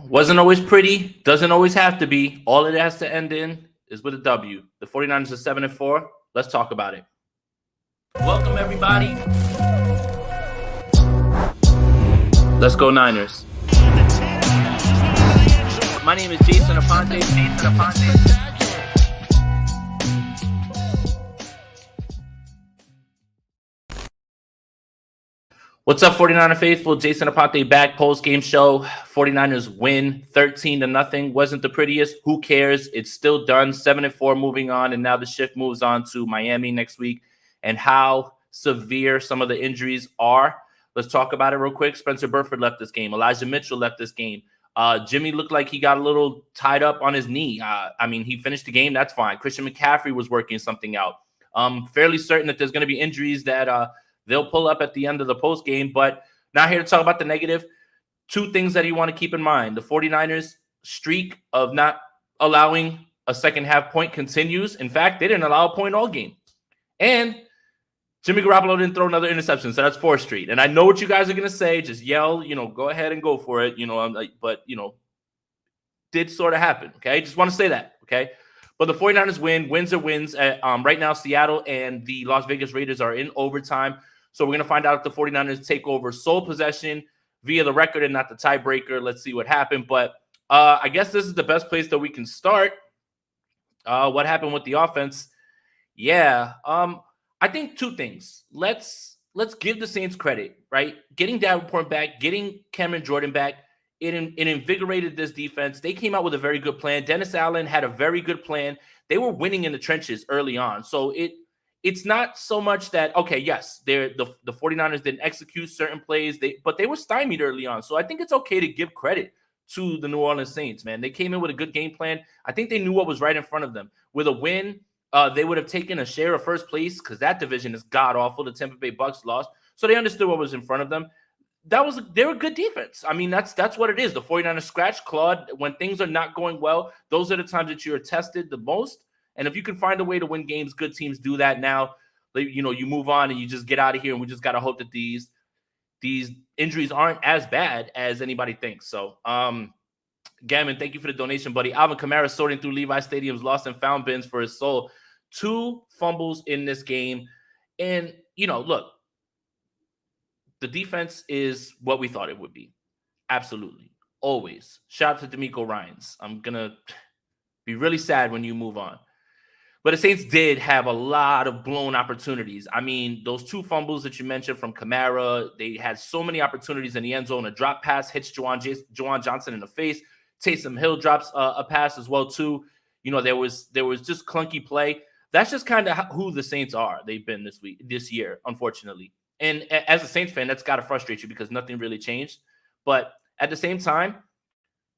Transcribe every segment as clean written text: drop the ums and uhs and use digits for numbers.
Wasn't always pretty, doesn't always have to be. All it has to end in is with a W. The 49ers are 7-4. Let's talk about it. Welcome, everybody. Let's go, Niners. My name is Jason Aponte. What's up, 49er faithful? Jason Aponte back, post-game show. 49ers win 13-0. Wasn't the prettiest. Who cares? It's still done. 7-4 moving on, and now the shift moves on to Miami next week and how severe some of the injuries are. Let's talk about it real quick. Spencer Burford left this game. Elijah Mitchell left this game. Jimmy looked like he got a little tied up on his knee. He finished the game. That's fine. Christian McCaffrey was working something out. Fairly certain that there's going to be injuries that they'll pull up at the end of the post game, but not here to talk about the negative. Two things that you want to keep in mind. The 49ers streak of not allowing a second half point continues. In fact, they didn't allow a point all game. And Jimmy Garoppolo didn't throw another interception, so that's 4th Street. And I know what you guys are going to say. Just yell, go ahead and go for it. Did sort of happen, okay? Just want to say that, okay? But the 49ers win. Wins are wins. Right now, Seattle and the Las Vegas Raiders are in overtime. So we're going to find out if the 49ers take over sole possession via the record and not the tiebreaker. Let's see what happened. But I guess this is the best place that we can start. What happened with the offense? Yeah, I think two things. Let's give the Saints credit, right? Getting Davenport back, getting Cameron Jordan back, it invigorated this defense. They came out with a very good plan. Dennis Allen had a very good plan. They were winning in the trenches early on. So it's not so much that, okay, yes, the 49ers didn't execute certain plays, but they were stymied early on. So I think it's okay to give credit to the New Orleans Saints, man. They came in with a good game plan. I think they knew what was right in front of them. With a win, they would have taken a share of first place because that division is god-awful. The Tampa Bay Bucks lost. So they understood what was in front of them. They were good defense. I mean, that's what it is. The 49ers scratch clawed. When things are not going well, those are the times that you're tested the most. And if you can find a way to win games, good teams do that now. You move on and you just get out of here, and we just got to hope that these injuries aren't as bad as anybody thinks. So, Gammon, thank you for the donation, buddy. Alvin Kamara sorting through Levi Stadium's lost and found bins for his soul. 2 fumbles in this game. And, look, the defense is what we thought it would be. Absolutely. Always. Shout out to D'Amico Ryans. I'm going to be really sad when you move on. But the Saints did have a lot of blown opportunities. I mean, those 2 fumbles that you mentioned from Kamara, they had so many opportunities in the end zone. A drop pass hits Juwan Johnson in the face. Taysom Hill drops a pass as well, too. There was just clunky play. That's just kind of who the Saints are. They've been this year, unfortunately. And as a Saints fan, that's got to frustrate you because nothing really changed. But at the same time,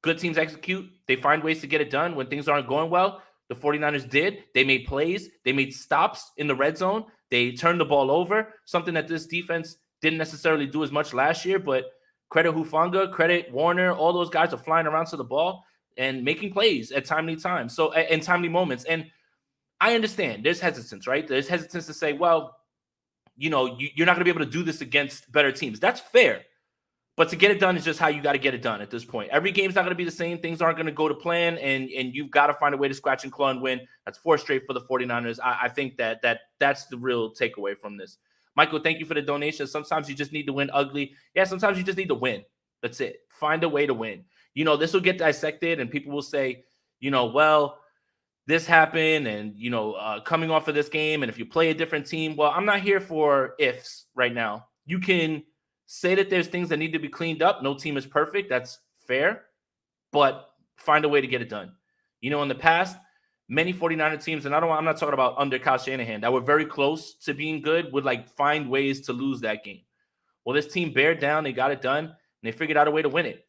good teams execute. They find ways to get it done when things aren't going well. The 49ers did. They made plays. They made stops in the red zone. They turned the ball over, something that this defense didn't necessarily do as much last year. But credit Hufanga, credit Warner. All those guys are flying around to the ball and making plays at timely times, so in timely moments. And I understand there's hesitance, right? There's hesitance to say, well, you're not going to be able to do this against better teams. That's fair. But to get it done is just how you got to get it done at this point. Every game's not going to be the same. Things aren't going to go to plan, and you've got to find a way to scratch and claw and win. That's 4 straight for the 49ers. I think that's the real takeaway from this. Michael, thank you for the donation. Sometimes you just need to win ugly. Yeah, sometimes you just need to win. That's it. Find a way to win. This will get dissected, and people will say, well, this happened, and, coming off of this game, and if you play a different team, well, I'm not here for ifs right now. You can say that there's things that need to be cleaned up. No team is perfect. That's fair. But find a way to get it done. In the past, many 49er teams, and I'm not talking about under Kyle Shanahan, that were very close to being good would find ways to lose that game. Well, this team bared down. They got it done, and they figured out a way to win it.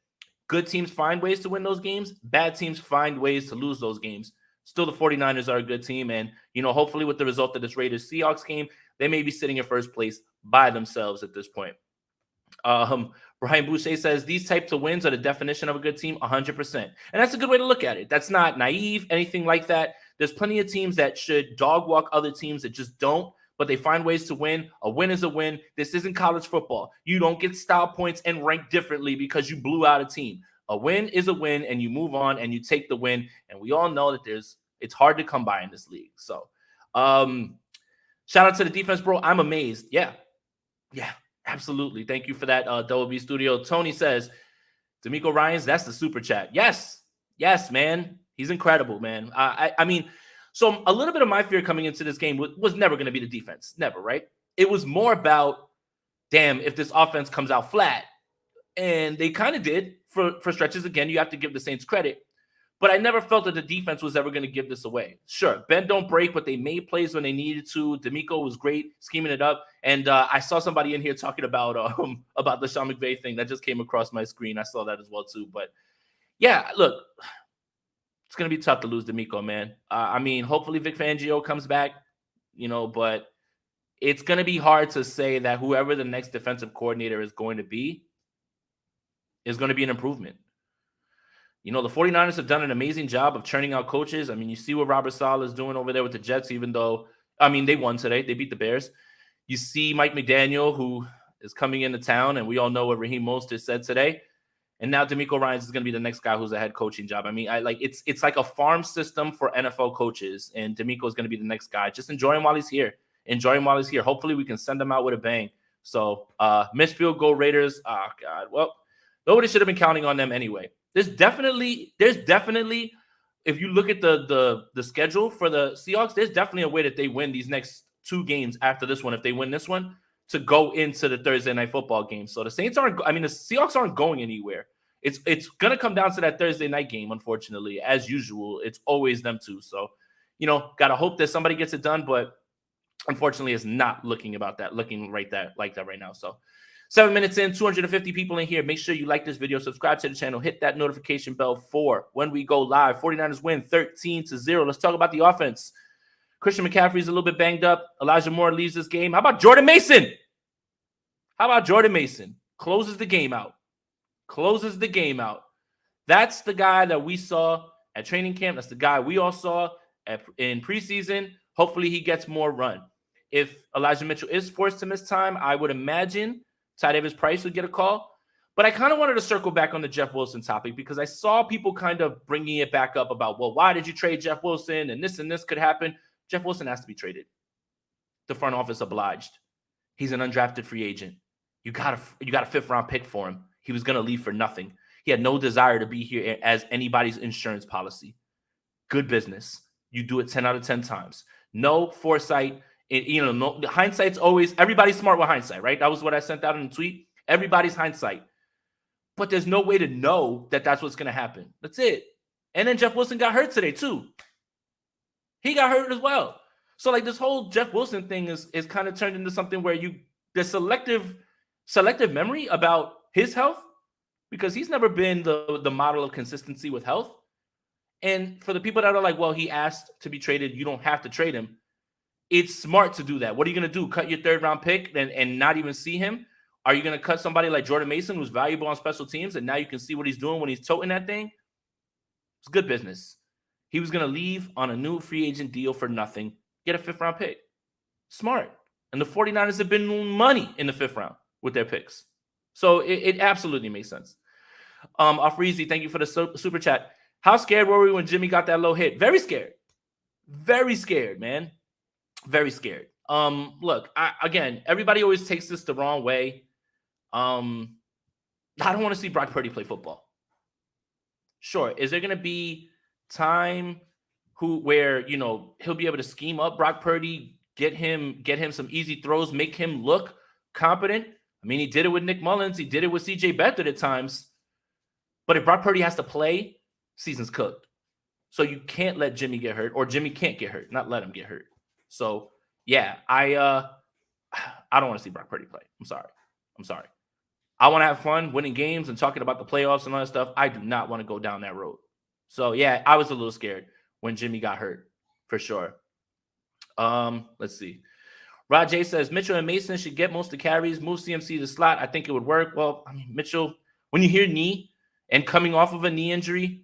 Good teams find ways to win those games. Bad teams find ways to lose those games. Still, the 49ers are a good team. And, hopefully with the result of this Raiders-Seahawks game, they may be sitting in first place by themselves at this point. Brian Boucher says these types of wins are the definition of a good team. 100%. And that's a good way to look at it. That's not naive, anything like that. There's plenty of teams that should dog walk other teams that just don't, but they find ways to win. A win is a win. This isn't college football. You don't get style points and rank differently because you blew out a team. A win is a win, and you move on and you take the win. And we all know that it's hard to come by in this league. So shout out to the defense, bro. I'm amazed. Yeah, absolutely. Thank you for that, Double B Studio. Tony says, D'Amico Ryans, that's the super chat. Yes, man. He's incredible, man. I mean, so a little bit of my fear coming into this game was never going to be the defense. Never, right? It was more about, damn, if this offense comes out flat. And they kind of did for stretches. Again, you have to give the Saints credit. But I never felt that the defense was ever going to give this away. Sure, bend don't break, but they made plays when they needed to. D'Amico was great scheming it up. And I saw somebody in here talking about the Sean McVay thing. That just came across my screen. I saw that as well, too. But, yeah, look, it's going to be tough to lose D'Amico, man. I mean, hopefully Vic Fangio comes back, but it's going to be hard to say that whoever the next defensive coordinator is going to be is going to be an improvement. The 49ers have done an amazing job of churning out coaches. I mean, you see what Robert Saleh is doing over there with the Jets, even though, I mean, they won today. They beat the Bears. You see Mike McDaniel, who is coming into town, and we all know what Raheem Mostert said today. And now D'Amico Ryans is going to be the next guy who's a head coaching job. I mean, it's like a farm system for NFL coaches, and D'Amico is going to be the next guy. Just enjoy him while he's here. Hopefully we can send him out with a bang. So, missed field goal Raiders. Oh, God. Well, nobody should have been counting on them anyway. There's definitely, if you look at the schedule for the Seahawks, there's definitely a way that they win these next two games after this one. If they win this one, to go into the Thursday night football game. So the Seahawks aren't going anywhere. It's going to come down to that Thursday night game, unfortunately. As usual, it's always them two. So, got to hope that somebody gets it done, but unfortunately it's not looking like that right now. So 7 minutes in, 250 people in here. Make sure you like this video, subscribe to the channel, hit that notification bell for when we go live. 49ers win 13-0. Let's talk about the offense. Christian McCaffrey's a little bit banged up. Elijah Moore leaves this game. How about Jordan Mason? Closes the game out. That's the guy that we saw at training camp. That's the guy we all saw in preseason. Hopefully he gets more run. If Elijah Mitchell is forced to miss time, I would imagine Ty Davis Price would get a call. But I kind of wanted to circle back on the Jeff Wilson topic because I saw people kind of bringing it back up about, well, why did you trade Jeff Wilson? And this could happen. Jeff Wilson has to be traded. The front office obliged. He's an undrafted free agent. You got a fifth-round pick for him. He was going to leave for nothing. He had no desire to be here as anybody's insurance policy. Good business. You do it 10 out of 10 times. No foresight. No, hindsight's always, everybody's smart with hindsight, right? That was what I sent out in the tweet. Everybody's hindsight. But there's no way to know that that's what's going to happen. That's it. And then Jeff Wilson got hurt today, too. He got hurt as well. So, this whole Jeff Wilson thing is kind of turned into something where there's selective memory about his health because he's never been the model of consistency with health. And for the people that are like, well, he asked to be traded, you don't have to trade him. It's smart to do that. What are you going to do? Cut your third-round pick and not even see him? Are you going to cut somebody like Jordan Mason, who's valuable on special teams, and now you can see what he's doing when he's toting that thing? It's good business. He was going to leave on a new free agent deal for nothing, get a fifth-round pick. Smart. And the 49ers have been money in the fifth round with their picks. So it absolutely makes sense. Afrizi, thank you for the super chat. How scared were we when Jimmy got that low hit? Very scared. Very scared, man. Very scared. Look, again, everybody always takes this the wrong way. I don't want to see Brock Purdy play football. Sure. Is there going to be time where he'll be able to scheme up Brock Purdy, get him some easy throws, make him look competent? I mean, he did it with Nick Mullins. He did it with CJ Beathard at times. But if Brock Purdy has to play, season's cooked. So you can't let Jimmy get hurt, or Jimmy can't get hurt, not let him get hurt. So, yeah, I don't want to see Brock Purdy play. I'm sorry. I want to have fun winning games and talking about the playoffs and all that stuff. I do not want to go down that road. So, yeah, I was a little scared when Jimmy got hurt, for sure. Let's see. Rajay says, Mitchell and Mason should get most of the carries, move CMC to the slot. I think it would work. Well, I mean, Mitchell, when you hear knee and coming off of a knee injury,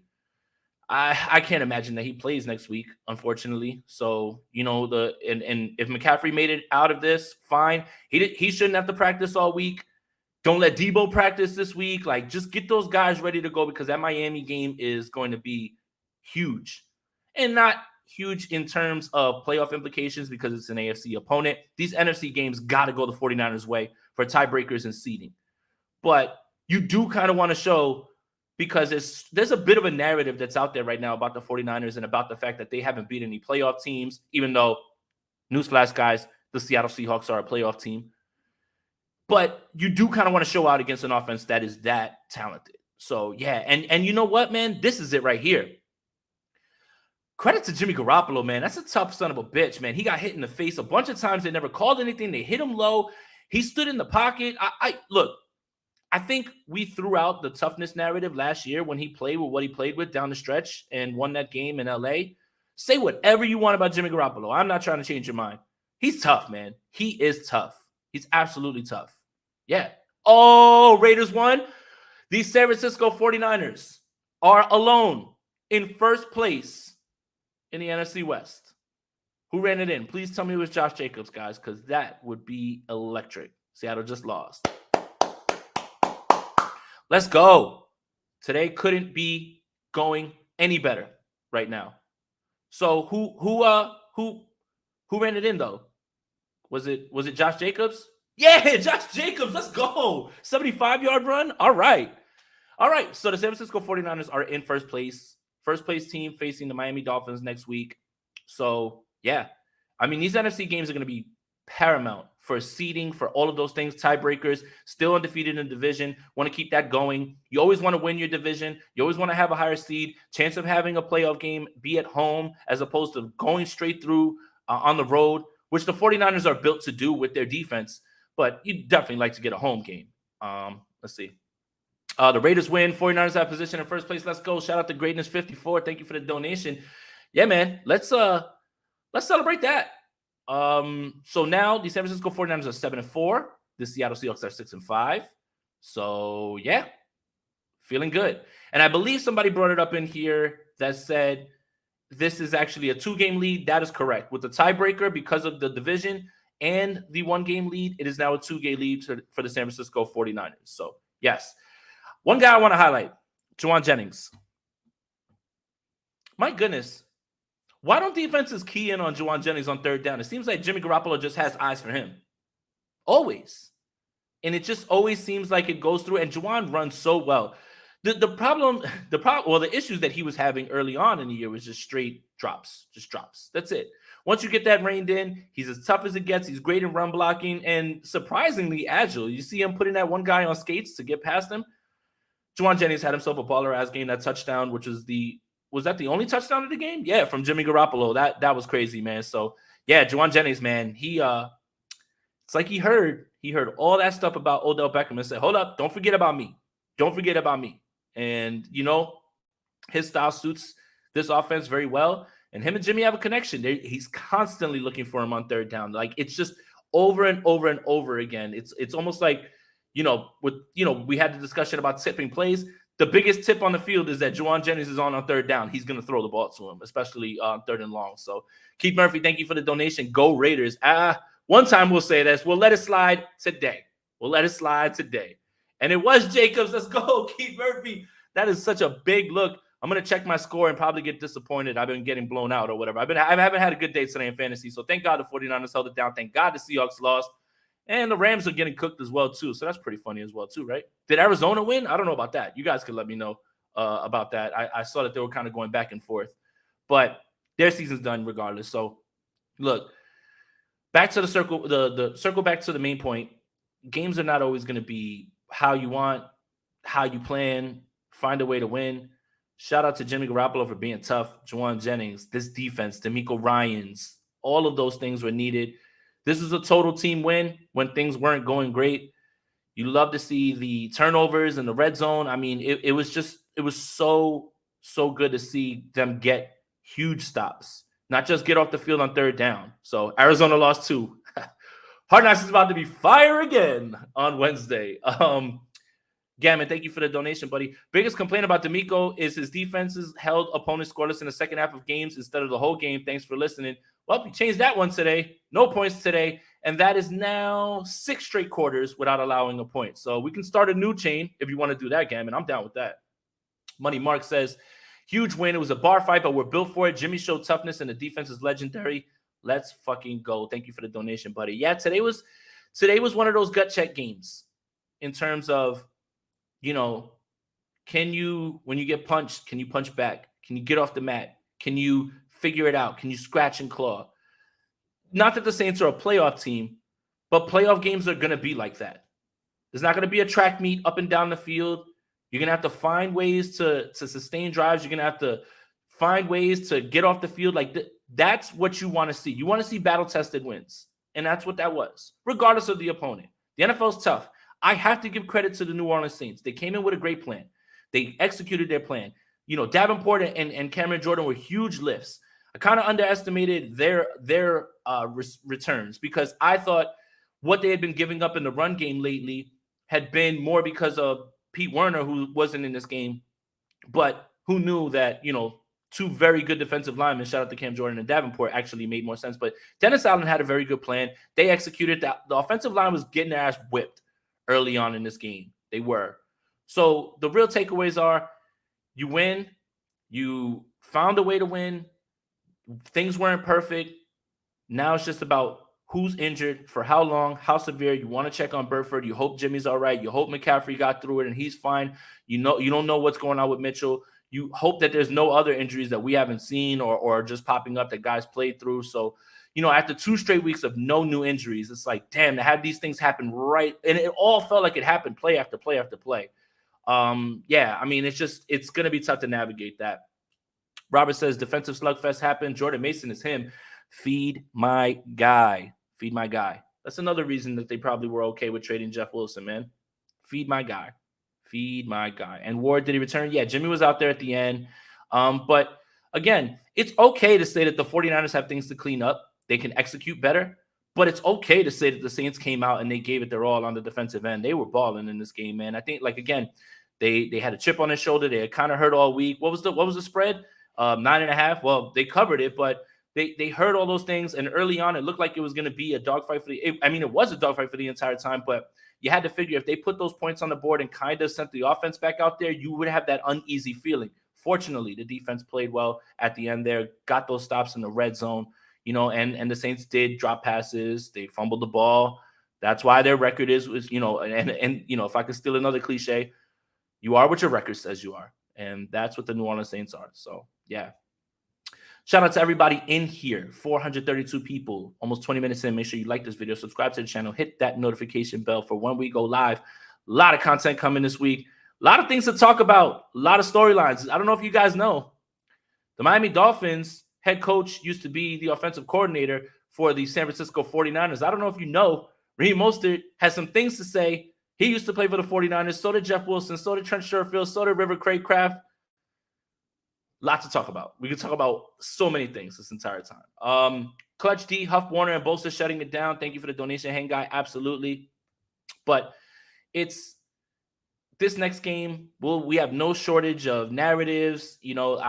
I can't imagine that he plays next week, unfortunately. So, and if McCaffrey made it out of this, fine. He shouldn't have to practice all week. Don't let Debo practice this week. Like, just get those guys ready to go because that Miami game is going to be huge. And not huge in terms of playoff implications because it's an AFC opponent. These NFC games got to go the 49ers' way for tiebreakers and seeding. But you do kind of want to show, because there's a bit of a narrative that's out there right now about the 49ers and about the fact that they haven't beat any playoff teams, even though, newsflash, guys, the Seattle Seahawks are a playoff team. But you do kind of want to show out against an offense that is that talented. So, yeah, and you know what, man? This is it right here. Credit to Jimmy Garoppolo, man. That's a tough son of a bitch, man. He got hit in the face a bunch of times. They never called anything. They hit him low. He stood in the pocket. Look, I think we threw out the toughness narrative last year when he played with what he played with down the stretch and won that game in LA. Say whatever you want about Jimmy Garoppolo. I'm not trying to change your mind. He's tough, man. He is tough. He's absolutely tough. Yeah. Oh, Raiders won. The San Francisco 49ers are alone in first place in the NFC West. Who ran it in? Please tell me it was Josh Jacobs, guys, because that would be electric. Seattle just lost. Let's go. Today couldn't be going any better right now. So who ran it in though? Was it Josh Jacobs? Yeah, Josh Jacobs. Let's go. 75-yard run. All right. So the San Francisco 49ers are in first place. First place team facing the Miami Dolphins next week. So, yeah. I mean, these NFC games are going to be paramount for seeding, for all of those things, tiebreakers, still undefeated in the division, want to keep that going. You always want to win your division. You always want to have a higher seed, chance of having a playoff game, be at home, as opposed to going straight through on the road, which the 49ers are built to do with their defense. But you definitely like to get a home game. Let's see. The Raiders win. 49ers have position in first place. Let's go. Shout out to Greatness54. Thank you for the donation. Yeah, man. Let's celebrate that. So now the San Francisco 49ers are 7-4. The Seattle Seahawks are 6-5. So yeah, feeling good. And I believe somebody brought it up in here that said this is actually a 2-game lead. That is correct. With the tiebreaker, because of the division and the 1-game lead, it is now a 2-game lead for the San Francisco 49ers. So yes. One guy I want to highlight, Juwan Jennings. My goodness. Why don't defenses key in on Juwan Jennings on third down? It seems like Jimmy Garoppolo just has eyes for him. Always. And it just always seems like it goes through. And Juwan runs so well. The issues that he was having early on in the year was just straight drops. Just drops. That's it. Once you get that reined in, he's as tough as it gets. He's great in run blocking and surprisingly agile. You see him putting that one guy on skates to get past him. Juwan Jennings had himself a baller-ass game. That touchdown, which was that the only touchdown of the game? Yeah, from Jimmy Garoppolo. That was crazy, man. So yeah, Juwan Jennings, man, it's like he heard all that stuff about Odell Beckham and said, hold up, don't forget about me. Don't forget about me. And his style suits this offense very well. And him and Jimmy have a connection. He's constantly looking for him on third down. Like it's just over and over and over again. It's almost like, we had the discussion about tipping plays. The biggest tip on the field is that Juwan Jennings is on third down. He's going to throw the ball to him, especially on third and long. So Keith Murphy, thank you for the donation. Go Raiders. One time we'll say this. We'll let it slide today. And it was Jacobs. Let's go, Keith Murphy. That is such a big look. I'm going to check my score and probably get disappointed. I've been getting blown out or whatever. I haven't had a good day today in fantasy. So thank God the 49ers held it down. Thank God the Seahawks lost. And the Rams are getting cooked as well, too. So that's pretty funny as well, too, right? Did Arizona win? I don't know about that. You guys could let me know about that. I saw that they were kind of going back and forth. But their season's done regardless. So, look, back to the circle, the circle back to the main point. Games are not always going to be how you want, how you plan, find a way to win. Shout out to Jimmy Garoppolo for being tough. Juwan Jennings, this defense, D'Amico Ryans, all of those things were needed. This was a total team win when things weren't going great. You love to see the turnovers in the red zone. I mean, it was so good to see them get huge stops, not just get off the field on third down. So Arizona lost 2. Hard Knocks is about to be fire again on Wednesday. Gammon, thank you for the donation, buddy. Biggest complaint about D'Amico is his defenses held opponents scoreless in the second half of games instead of the whole game. Thanks for listening. Well, we changed that one today. No points today. And that is now 6 straight quarters without allowing a point. So we can start a new chain if you want to do that, Gam, I'm down with that. Money Mark says, huge win. It was a bar fight, but we're built for it. Jimmy showed toughness, and the defense is legendary. Let's fucking go. Thank you for the donation, buddy. Yeah, today was one of those gut check games in terms of, you know, can you, when you get punched, can you punch back? Can you get off the mat? Can you figure it out? Can you scratch and claw? Not that the Saints are a playoff team, but playoff games are going to be like that. There's not going to be a track meet up and down the field. You're going to have to find ways to sustain drives. You're going to have to find ways to get off the field. Like that's what you want to see. You want to see battle-tested wins, and that's what that was, regardless of the opponent. The NFL's tough. I have to give credit to the New Orleans Saints. They came in with a great plan. They executed their plan. You know, Davenport and Cameron Jordan were huge lifts. I kind of underestimated their returns because I thought what they had been giving up in the run game lately had been more because of Pete Werner, who wasn't in this game, but who knew that, you know, 2 very good defensive linemen, shout out to Cam Jordan and Davenport, actually made more sense. But Dennis Allen had a very good plan. They executed that. The offensive line was getting their ass whipped early on in this game. They were. So the real takeaways are you win, you found a way to win. Things weren't perfect. Now it's just about who's injured, for how long, how severe. You want to check on Burford. You hope Jimmy's all right. You hope McCaffrey got through it and he's fine. You know, you don't know what's going on with Mitchell. You hope that there's no other injuries that we haven't seen or just popping up that guys played through. So, you know, after 2 straight weeks of no new injuries, it's like, damn, to have these things happen right. And it all felt like it happened play after play after play. Yeah, I mean, it's going to be tough to navigate that. Robert says defensive slugfest happened. Jordan Mason is him. Feed my guy. Feed my guy. That's another reason that they probably were okay with trading Jeff Wilson, man. Feed my guy. Feed my guy. And Ward, did he return? Yeah, Jimmy was out there at the end. But again, it's okay to say that the 49ers have things to clean up. They can execute better. But it's okay to say that the Saints came out and they gave it their all on the defensive end. They were balling in this game, man. I think, like, again, they had a chip on their shoulder. They had kind of hurt all week. What was the spread? 9.5. Well, they covered it, but they heard all those things. And early on, it looked like it was going to be a dogfight it was a dogfight for the entire time, but you had to figure if they put those points on the board and kind of sent the offense back out there, you would have that uneasy feeling. Fortunately, the defense played well at the end there, got those stops in the red zone, you know, and the Saints did drop passes. They fumbled the ball. That's why their record is, you know, and you know, if I could steal another cliche, you are what your record says you are. And that's what the New Orleans Saints are. So, yeah. Shout out to everybody in here. 432 people, almost 20 minutes in. Make sure you like this video, subscribe to the channel, hit that notification bell for when we go live. A lot of content coming this week. A lot of things to talk about. A lot of storylines. I don't know if you guys know. The Miami Dolphins head coach used to be the offensive coordinator for the San Francisco 49ers. I don't know if you know, Raheem Mostert has some things to say. He used to play for the 49ers. So did Jeff Wilson. So did Trent Sherfield. So did River Craycraft. Lots to talk about. We can talk about so many things this entire time. Clutch D, Huff, Warner, and Bolster shutting it down. Thank you for the donation, Hang Guy. Absolutely. But it's this next game. We have no shortage of narratives. You know,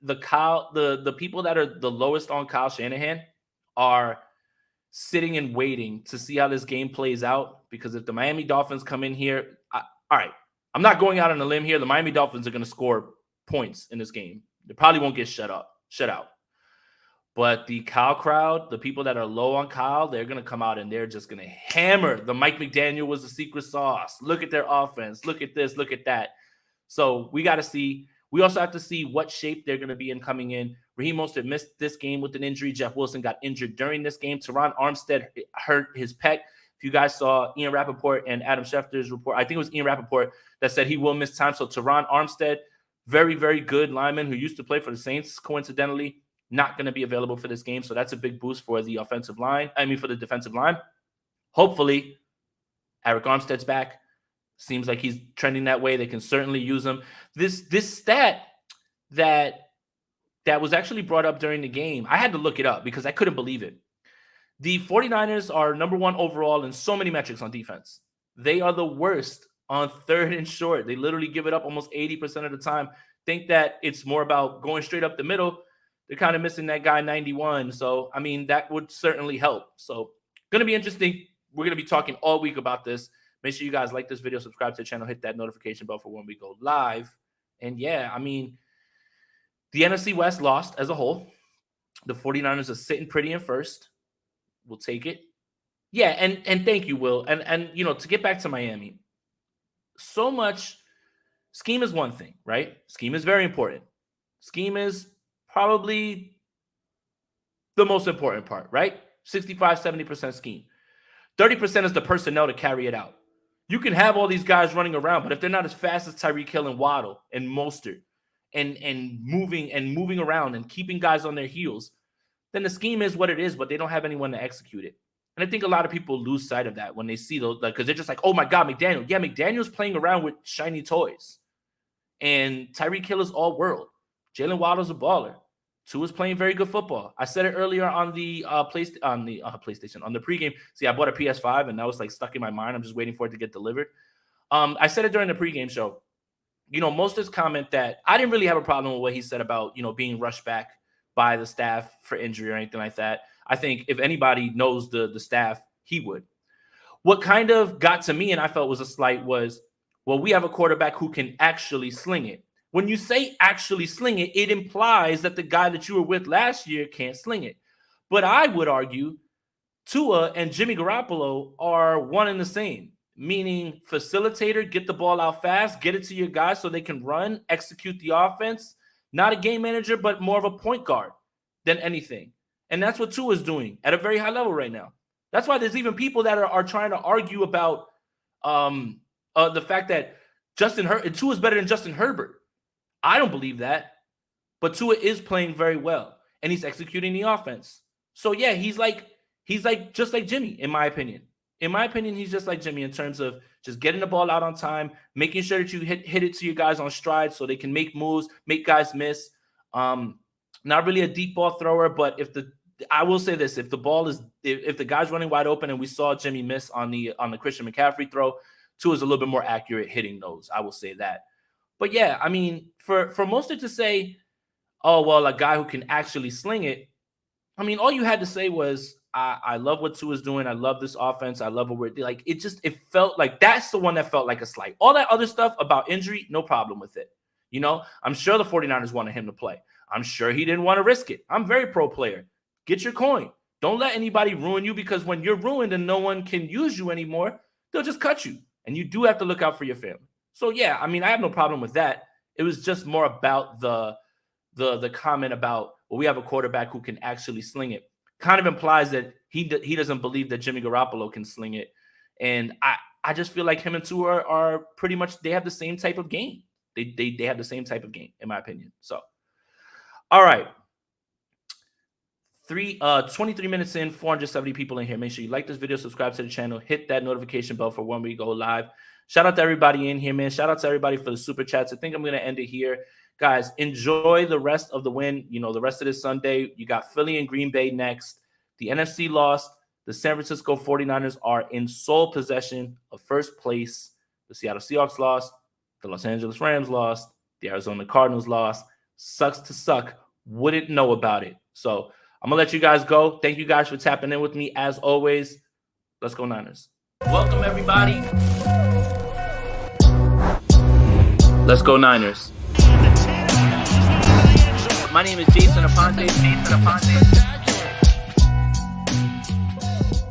the people that are the lowest on Kyle Shanahan are sitting and waiting to see how this game plays out. Because if the Miami Dolphins come in here, all right, I'm not going out on a limb here. The Miami Dolphins are going to score points in this game. They probably won't get shut out. But the Kyle crowd, the people that are low on Kyle, they're going to come out and they're just going to hammer. The Mike McDaniel was the secret sauce. Look at their offense. Look at this. Look at that. So we got to see. We also have to see what shape they're going to be in coming in. Raheem Mostert missed this game with an injury. Jeff Wilson got injured during this game. Teron Armstead hurt his pec. If you guys saw Ian Rappaport and Adam Schefter's report, I think it was Ian Rappaport that said he will miss time. So Teron Armstead, very, very good lineman who used to play for the Saints, coincidentally, not going to be available for this game. So that's a big boost for the offensive line. For the defensive line. Hopefully, Eric Armstead's back. Seems like he's trending that way. They can certainly use him. This stat that was actually brought up during the game, I had to look it up because I couldn't believe it. The 49ers are number 1 overall in so many metrics on defense. They are the worst on 3rd and short. They literally give it up almost 80% of the time. Think that it's more about going straight up the middle. They're kind of missing that guy 91. So, I mean, that would certainly help. So, Going to be interesting. We're going to be talking all week about this. Make sure you guys like this video, subscribe to the channel, hit that notification bell for when we go live. And yeah, I mean, the NFC West lost as a whole. The 49ers are sitting pretty in first. We'll take it. Yeah, and thank you, Will. And you know, to get back to Miami, so much scheme is one thing, right? Scheme is very important. Scheme is probably the most important part, right? 65, 70% scheme. 30% is the personnel to carry it out. You can have all these guys running around, but if they're not as fast as Tyreek Hill and Waddle and Mostert and moving around and keeping guys on their heels, then the scheme is what it is, but they don't have anyone to execute it. And I think a lot of people lose sight of that when they see those, because they're just like, oh my God, McDaniel. Yeah, McDaniel's playing around with shiny toys. And Tyreek Hill is all world. Jalen Waddle's a baller. Tua's playing very good football. I said it earlier on the PlayStation, on the pregame. See, I bought a PS5 and now it's like stuck in my mind. I'm just waiting for it to get delivered. I said it during the pregame show. You know, Mostert's comment that I didn't really have a problem with what he said about, you know, being rushed back by the staff for injury or anything like that. I think if anybody knows the staff, he would. What kind of got to me and I felt was a slight was, well, we have a quarterback who can actually sling it. When you say actually sling it, it implies that the guy that you were with last year can't sling it. But I would argue Tua and Jimmy Garoppolo are one and the same, meaning facilitator, get the ball out fast, get it to your guys so they can run, execute the offense. Not a game manager, but more of a point guard than anything. And that's what Tua is doing at a very high level right now. That's why there's even people that are trying to argue about the fact that Tua is better than Justin Herbert. I don't believe that, but Tua is playing very well, and he's executing the offense. So yeah, he's like just like Jimmy, in my opinion. In my opinion, he's just like Jimmy in terms of just getting the ball out on time, making sure that you hit it to your guys on stride so they can make moves, make guys miss. Not really a deep ball thrower, but I will say this: if the guy's running wide open, and we saw Jimmy miss on the Christian McCaffrey throw, Tua is a little bit more accurate hitting those. I will say that. But yeah, I mean, for Mostert to say, oh, well, a guy who can actually sling it, I mean, all you had to say was, I love what Tua's doing. I love this offense. I love what we're like. It felt like that's the one that felt like a slight. All that other stuff about injury, no problem with it. You know, I'm sure the 49ers wanted him to play. I'm sure he didn't want to risk it. I'm very pro player. Get your coin. Don't let anybody ruin you, because when you're ruined and no one can use you anymore, they'll just cut you. And you do have to look out for your family. So yeah, I mean, I have no problem with that. It was just more about the comment about, well, we have a quarterback who can actually sling it. Kind of implies that he doesn't believe that Jimmy Garoppolo can sling it. And I just feel like him and Tua are pretty much, they have the same type of game. They have the same type of game, in my opinion. So, all right. 23 minutes in, 470 people in here. Make sure you like this video, subscribe to the channel, hit that notification bell for when we go live. Shout out to everybody in here, man. Shout out to everybody for the super chats. I think I'm going to end it here. Guys, enjoy the rest of the win. You know, the rest of this Sunday, you got Philly and Green Bay next. The NFC lost. The San Francisco 49ers are in sole possession of first place. The Seattle Seahawks lost. The Los Angeles Rams lost. The Arizona Cardinals lost. Sucks to suck. Wouldn't know about it. So I'm going to let you guys go. Thank you guys for tapping in with me. As always, let's go Niners. Welcome, everybody. Let's go Niners. My name is Jason Aponte.